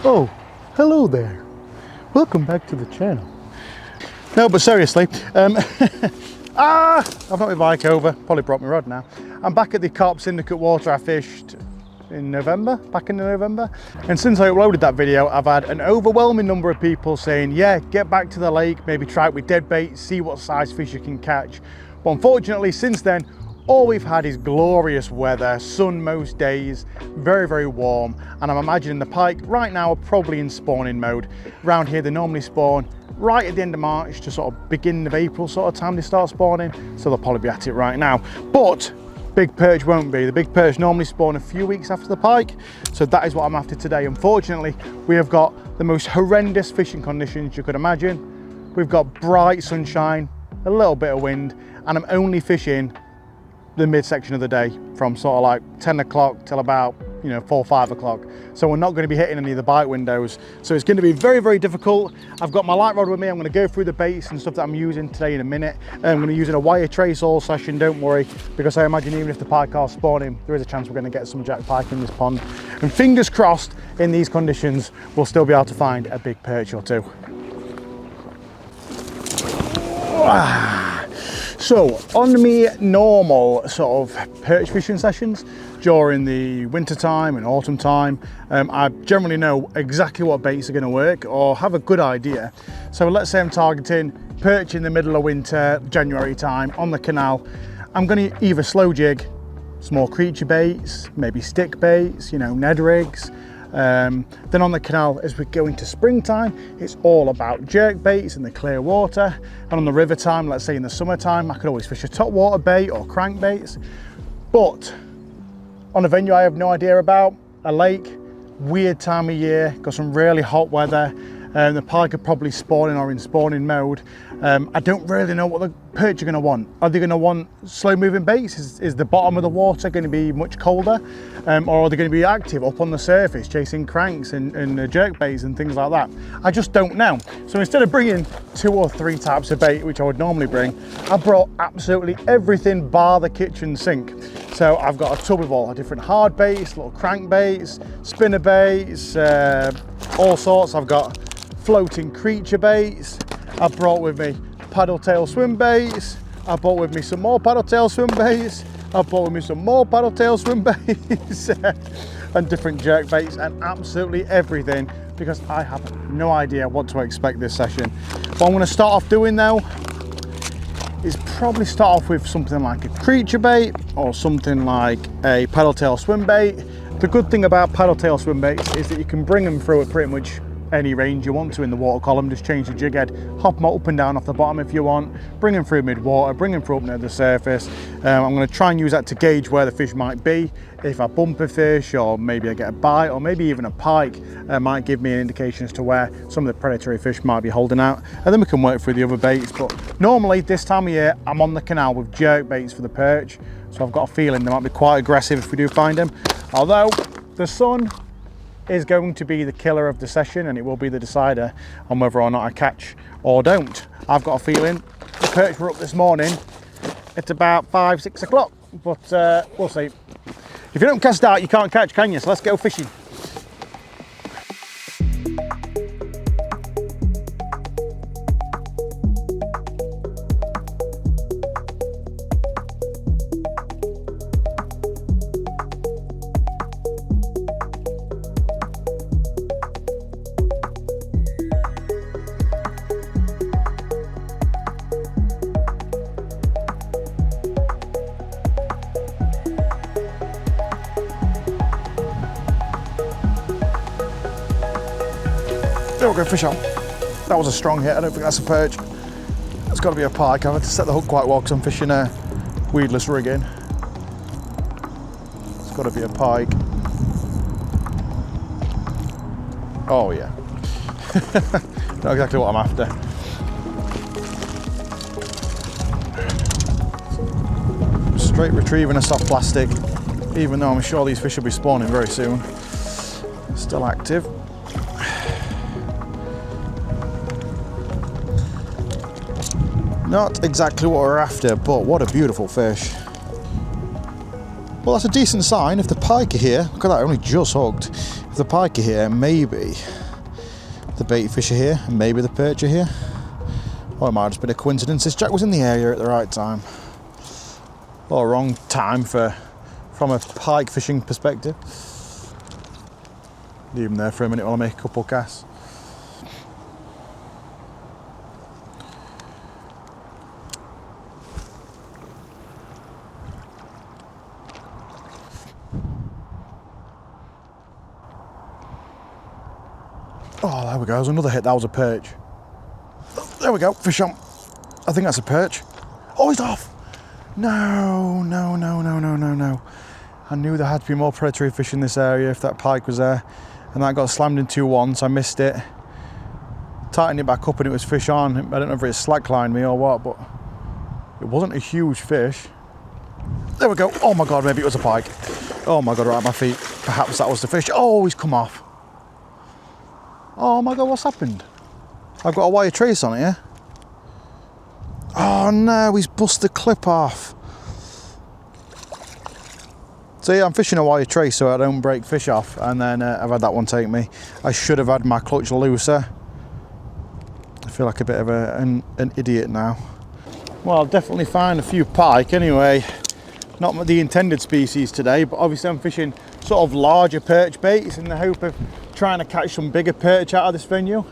Oh, hello there. Welcome back to the channel. No, but seriously, I've knocked my bike over, probably brought my rod now. I'm back at the Carp Syndicate water I fished in November, back in November. And since I uploaded that video, I've had an overwhelming number of people saying, yeah, get back to the lake, maybe try it with dead bait, see what size fish you can catch. But unfortunately, since then, all we've had is glorious weather, sun most days, very, very warm. And I'm imagining the pike right now are probably in spawning mode. Around here, they normally spawn right at the end of March to sort of beginning of April sort of time they start spawning. So they'll probably be at it right now. But big perch won't be. The big perch normally spawn a few weeks after the pike. So that is what I'm after today. Unfortunately, we have got the most horrendous fishing conditions you could imagine. We've got bright sunshine, a little bit of wind, and I'm only fishing the midsection of the day from sort of like 10 o'clock till about 4 or 5 o'clock. So we're not going to be hitting any of the bite windows. So it's going to be very, very difficult. I've got my light rod with me. I'm going to go through the baits and stuff that I'm using today in a minute. I'm going to be using a wire trace all session, don't worry, because I imagine even if the pike are spawning, there is a chance we're going to get some jack pike in this pond. And fingers crossed, in these conditions, we'll still be able to find a big perch or two. So on me normal sort of perch fishing sessions during the winter time and autumn time, I generally know exactly what baits are going to work or have a good idea. So let's say I'm targeting perch in the middle of winter, January time on the canal. I'm going to either slow jig, small creature baits, maybe stick baits, Ned rigs. Then on the canal, as we go into springtime, it's all about jerk baits in the clear water. And on the river time, let's say in the summertime, I could always fish a top water bait or crankbaits. But on a venue I have no idea about, a lake, weird time of year, got some really hot weather, the pike are probably spawning or in spawning mode. I don't really know what the perch are going to want. Are they going to want slow moving baits? Is the bottom of the water going to be much colder? Or are they going to be active up on the surface, chasing cranks and jerk baits and things like that? I just don't know. So instead of bringing 2 or 3 types of bait, which I would normally bring, I brought absolutely everything bar the kitchen sink. So I've got a tub of all different hard baits, little crank baits, spinner baits, all sorts. I've got floating creature baits. I brought with me paddle tail swim baits. I brought with me some more paddle tail swim baits. I brought with me some more paddle tail swim baits and different jerk baits and absolutely everything, because I have no idea what to expect this session. What I'm going to start off doing though is probably start off with something like a creature bait or something like a paddle tail swim bait. The good thing about paddle tail swim baits is that you can bring them through at pretty much any range you want to in the water column. Just change the jig head, hop them up and down off the bottom if you want, bring them through mid-water, bring them through up near the surface. I'm going to try and use that to gauge where the fish might be. If I bump a fish, or maybe I get a bite, or maybe even a pike, might give me an indication as to where some of the predatory fish might be holding out, and then we can work through the other baits. But normally this time of year I'm on the canal with jerk baits for the perch, so I've got a feeling they might be quite aggressive if we do find them, although the sun is going to be the killer of the session, and it will be the decider on whether or not I catch or don't. I've got a feeling the perch were up this morning at about 5, 6 o'clock, but we'll see. If you don't cast out, you can't catch, can you? So let's go fishing. There we go, fish on. That was a strong hit. I don't think that's a perch. It's got to be a pike. I've had to set the hook quite well because I'm fishing a weedless rigging. It's got to be a pike. Oh yeah. Not exactly what I'm after. Straight retrieving a soft plastic, even though I'm sure these fish will be spawning very soon. Still active. Not exactly what we're after, but what a beautiful fish. Well, that's a decent sign. If the pike are here, look at that, I only just hooked. If the pike are here, maybe the bait fish are here, and maybe the perch are here. Or it might have just been a coincidence. This jack was in the area at the right time. Or wrong time from a pike fishing perspective. Leave him there for a minute while I make a couple casts. Oh, there we go, there's another hit. That was a perch. There we go, fish on. I think that's a perch. Oh, he's off. No, no, no, no, no, no, no. I knew there had to be more predatory fish in this area if that pike was there. And that got slammed into once, I missed it. Tightened it back up and it was fish on. I don't know if it slacklined me or what, but it wasn't a huge fish. There we go. Oh my God, maybe it was a pike. Oh my God, right at my feet. Perhaps that was the fish. Oh, he's come off. Oh my God, what's happened? I've got a wire trace on it, yeah? Oh no, he's bust the clip off. So yeah, I'm fishing a wire trace so I don't break fish off, and then I've had that one take me. I should have had my clutch looser. I feel like a bit of an idiot now. Well, I'll definitely find a few pike anyway. Not the intended species today, but obviously I'm fishing sort of larger perch baits in the hope of trying to catch some bigger perch out of this venue.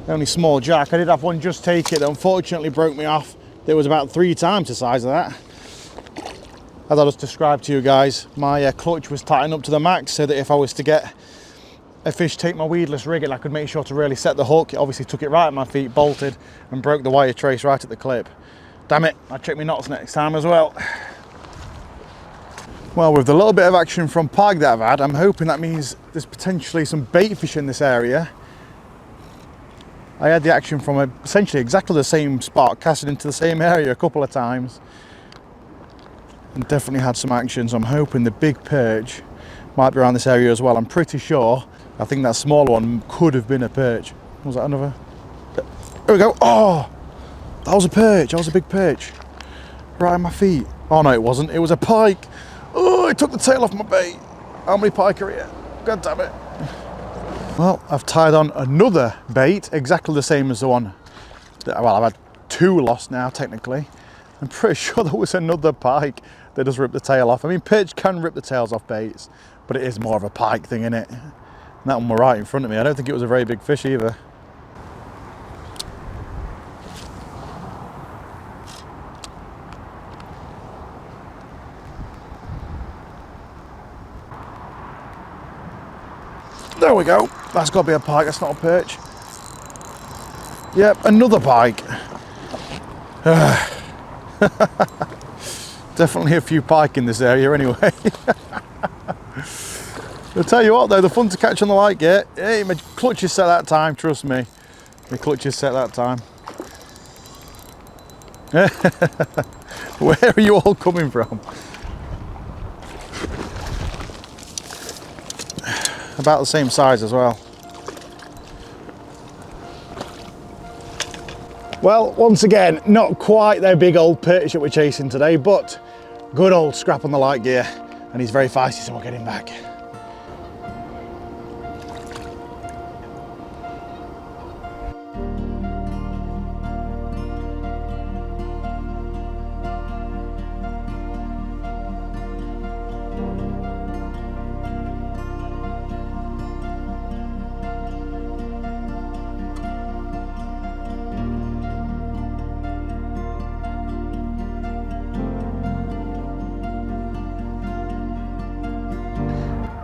Only small jack. I did have one just take it that unfortunately broke me off. It was about 3 times the size of that. As I just described to you guys, my clutch was tightened up to the max so that if I was to get a fish take my weedless rig, I could make sure to really set the hook. It obviously took it right at my feet, bolted, and broke the wire trace right at the clip. Damn it, I'll check my knots next time as well. Well, with the little bit of action from pike that I've had, I'm hoping that means there's potentially some bait fish in this area. I had the action from essentially exactly the same spot, casted into the same area a couple of times. And definitely had some action, so I'm hoping the big perch might be around this area as well. I'm pretty sure, I think that smaller one could have been a perch. Was that another? There we go. Oh, that was a perch. That was a big perch. Right on my feet. Oh no, it wasn't. It was a pike. Oh, it took the tail off my bait. How many pike are here? God damn it. Well, I've tied on another bait, exactly the same as the one. Well, I've had 2 lost now, technically. I'm pretty sure there was another pike that does rip the tail off. I mean, perch can rip the tails off baits, but it is more of a pike thing, isn't it? And that one was right in front of me. I don't think it was a very big fish either. There we go. That's got to be a pike. That's not a perch. Yep, another pike. Definitely a few pike in this area anyway. I'll tell you what though, they're fun to catch on the light gear. Hey, my clutch is set that time, trust me. My clutch is set that time. Where are you all coming from? About the same size as well. Well, once again, not quite their big old perch that we're chasing today, but good old scrap on the light gear, and he's very feisty, so we'll get him back.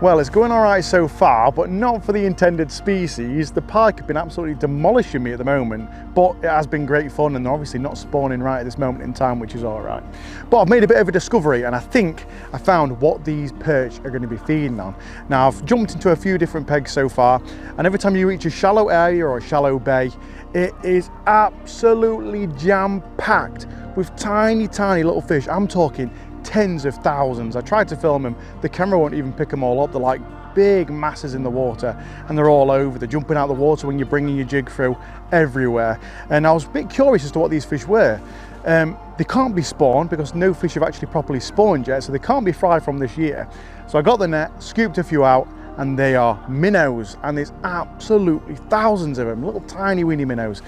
Well, it's going all right so far, but not for the intended species. The pike have been absolutely demolishing me at the moment, but it has been great fun, and they're obviously not spawning right at this moment in time, which is all right. But I've made a bit of a discovery, and I think I found what these perch are going to be feeding on. Now, I've jumped into a few different pegs so far, and every time you reach a shallow area or a shallow bay, it is absolutely jam-packed with tiny, tiny little fish. I'm talking tens of thousands. I tried to film them, the camera won't even pick them all up. They're like big masses in the water, and they're all over. They're jumping out of the water when you're bringing your jig through everywhere. And I was a bit curious as to what these fish were. They can't be spawned because no fish have actually properly spawned yet, so they can't be fried from this year. So I got the net, scooped a few out, and they are minnows, and there's absolutely thousands of them, little tiny weeny minnows.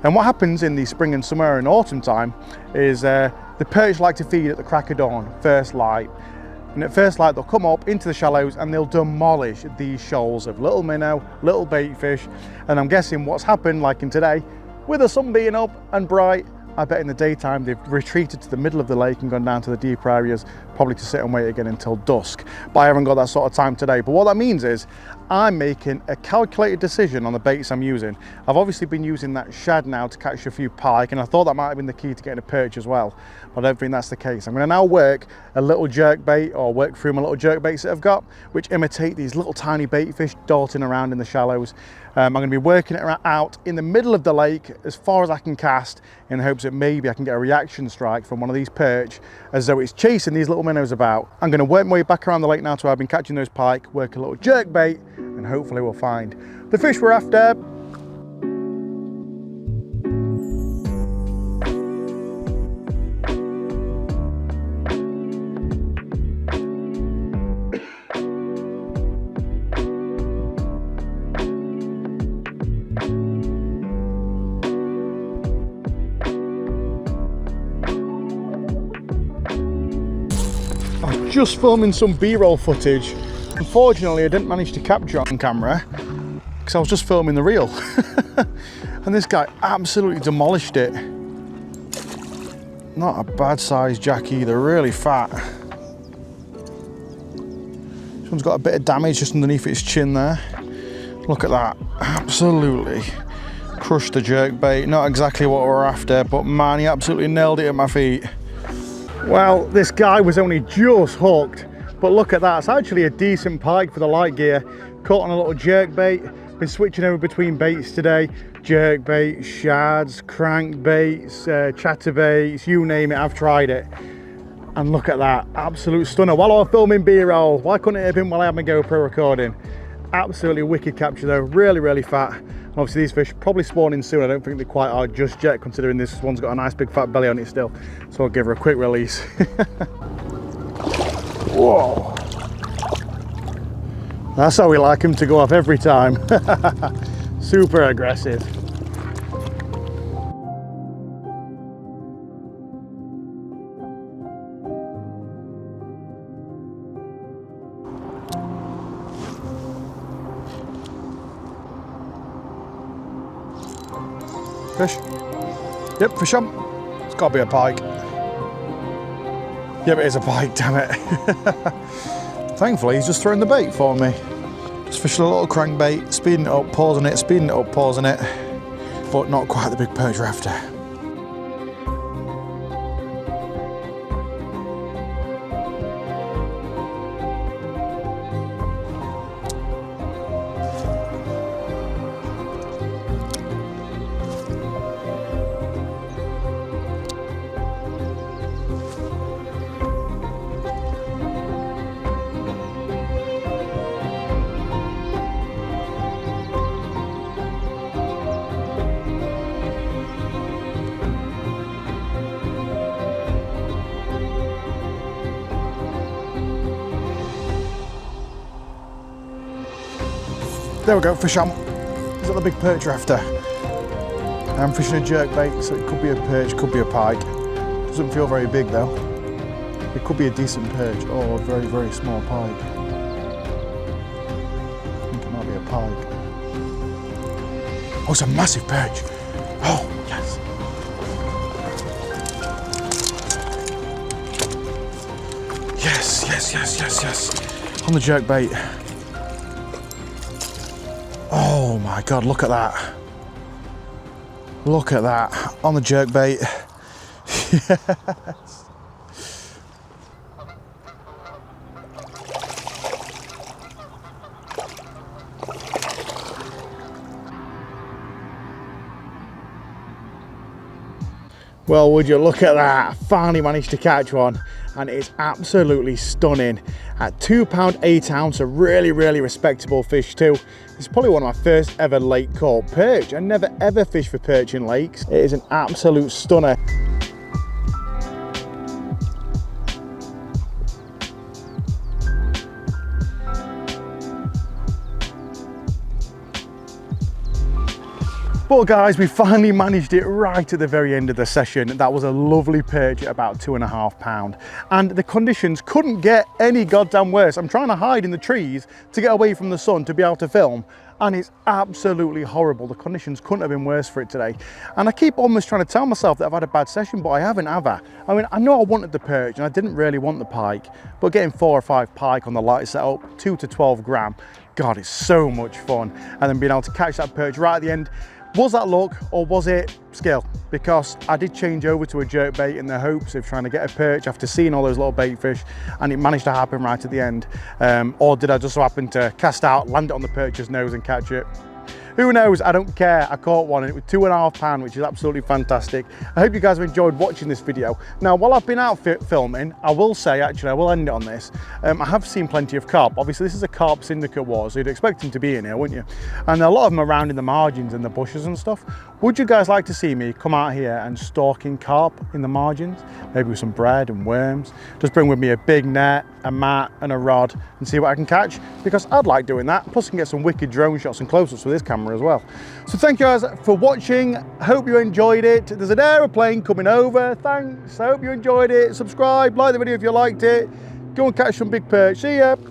And what happens in the spring and summer and autumn time is the perch like to feed at the crack of dawn, first light. And at first light they'll come up into the shallows and they'll demolish these shoals of little minnow, little bait fish. And I'm guessing what's happened, like in today, with the sun being up and bright, I bet in the daytime they've retreated to the middle of the lake and gone down to the deeper areas, probably to sit and wait again until dusk. But I haven't got that sort of time today. But what that means is I'm making a calculated decision on the baits I'm using. I've obviously been using that shad now to catch a few pike, and I thought that might have been the key to getting a perch as well, but I don't think that's the case. I'm going to now work a little jerk bait, or work through my little jerk baits that I've got, which imitate these little tiny bait fish darting around in the shallows. I'm going to be working it out in the middle of the lake as far as I can cast, in the hopes that maybe I can get a reaction strike from one of these perch as though it's chasing these little minnows about. I'm going to work my way back around the lake now to where I've been catching those pike, work a little jerk bait, and hopefully we'll find the fish we're after. Just filming some B-roll footage. Unfortunately, I didn't manage to capture it on camera because I was just filming the reel. And this guy absolutely demolished it. Not a bad size jack either, really fat. This one's got a bit of damage just underneath its chin there. Look at that, absolutely crushed the jerk bait. Not exactly what we're after, but man, he absolutely nailed it at my feet. Well, this guy was only just hooked, but look at that, it's actually a decent pike for the light gear. Caught on a little jerk bait. Been switching over between baits today. Jerk bait, shads, crank baits, chatterbaits, you name it, I've tried it. And look at that, absolute stunner. While I was filming B-roll, why couldn't it have been while I had my GoPro recording? Absolutely wicked capture though, really, really fat. Obviously these fish probably spawning soon. I don't think they quite are just yet, considering this one's got a nice big fat belly on it still. So I'll give her a quick release. Whoa. That's how we like him to go off every time. Super aggressive. Fish? Yep, fish on. It's got to be a pike. Yep, it is a pike, damn it. Thankfully, he's just throwing the bait for me. Just fishing a little crankbait, speeding it up, pausing it, speeding it up, pausing it. But not quite the big perch we're after. There we go, fish on. Is that the big perch we're after? I'm fishing a jerk bait, so it could be a perch, could be a pike. Doesn't feel very big though. It could be a decent perch or a very, very small pike. I think it might be a pike. Oh, it's a massive perch. Oh, yes. Yes, yes, yes, yes, yes. On the jerk bait. Oh my God, look at that. Look at that, on the jerk bait. Yes. Well, would you look at that? Finally managed to catch one, and it's absolutely stunning. At £2 8 ounce, a really, really respectable fish too. It's probably one of my first ever lake caught perch. I never ever fished for perch in lakes. It is an absolute stunner. But guys, we finally managed it right at the very end of the session. That was a lovely perch at about £2.5. And the conditions couldn't get any goddamn worse. I'm trying to hide in the trees to get away from the sun to be able to film. And it's absolutely horrible. The conditions couldn't have been worse for it today. And I keep almost trying to tell myself that I've had a bad session, but I haven't, have I? I mean, I know I wanted the perch and I didn't really want the pike, but getting 4 or 5 pike on the light setup, 2 to 12 gram, God, it's so much fun. And then being able to catch that perch right at the end. Was that luck or was it skill? Because I did change over to a jerk bait in the hopes of trying to get a perch after seeing all those little bait fish, and it managed to happen right at the end. Or did I just so happen to cast out, land it on the perch's nose and catch it? Who knows? I don't care. I caught one and it was £2.5, which is absolutely fantastic. I hope you guys have enjoyed watching this video. Now, while I've been out filming, I will say, actually, I will end it on this. I have seen plenty of carp. Obviously, this is a Carp Syndicate war, so you'd expect them to be in here, wouldn't you? And a lot of them around in the margins and the bushes and stuff. Would you guys like to see me come out here and stalking carp in the margins? Maybe with some bread and worms. Just bring with me a big net, a mat and a rod and see what I can catch, because I'd like doing that. Plus I can get some wicked drone shots and close-ups with this camera as well. So thank you guys for watching. Hope you enjoyed it. There's an aeroplane coming over. Thanks. I hope you enjoyed it. Subscribe, like the video if you liked it. Go and catch some big perch. See ya.